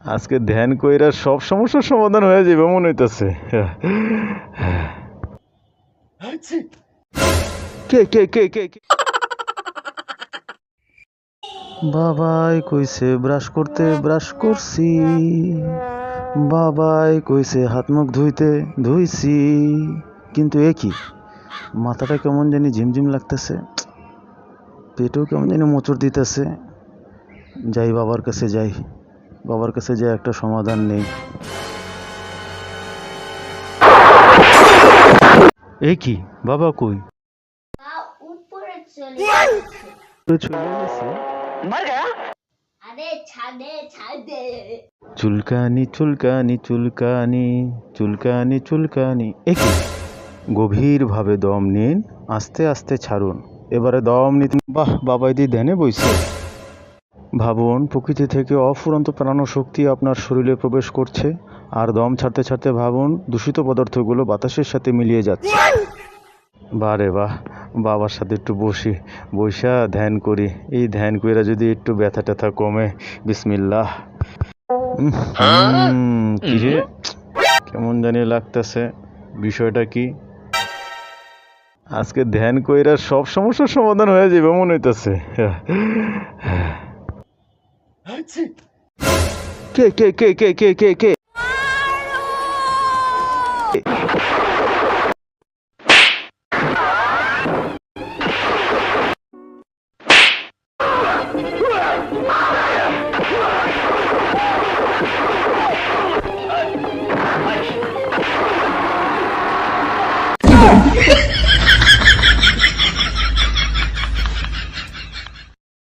আজকে ধ্যান কইরা সব সমস্যার সমাধান হয়ে যাবে মনে হইতাছে। কে কে কে কে কে? বাবাই কইছে ব্রাশ করতে, ব্রাশ করছি। বাবাই কইছে হাত মুখ ধুইতে, ধুইছি। কিন্তু এ কি, মাথাটা কেমন জানি ঝিমঝিম লাগতেছে, পেটেও কেমন জানি মোচড় দিতেছে। যাই বাবার কাছে যাই, বাবার কাছে যাই একটা সমাধান নেই। এ কি, বাবা কই? উপরে চলে গেছে। চলে গেছে। আরে ছাদে ছাদে। চুলকানি চুলকানি চুলকানি চুলকানি চুলকানি। এ কি, গভীরভাবে দম নিন, আস্তে আস্তে ছাড়ুন। এবারে দম নিতে। বাহ, বাবাই দি ধ্যানে বইছে। ভাবুন, প্রকৃতি থেকে অফুরন্ত প্রাণশক্তি আপনার শরীরে প্রবেশ করছে, আর দম ছাড়তে ছাড়তে ভাবুন দূষিত পদার্থগুলো বাতাসের সাথে মিলিয়ে যাচ্ছে। বারে বাহ, বাবার সাথে একটু বইসা ধ্যান করি। এই ধ্যান কইরা যদি একটু ব্যথা ট্যাথা কমে। বিসমিল্লাহ। কিরে, কেমন জানি লাগতেছে, বিষয়টা কি? আজকে ধ্যান কইরা সব সমস্যার সমাধান হয়ে যাবে মনে হইতাছে। কে কে কে কে কে কে কে?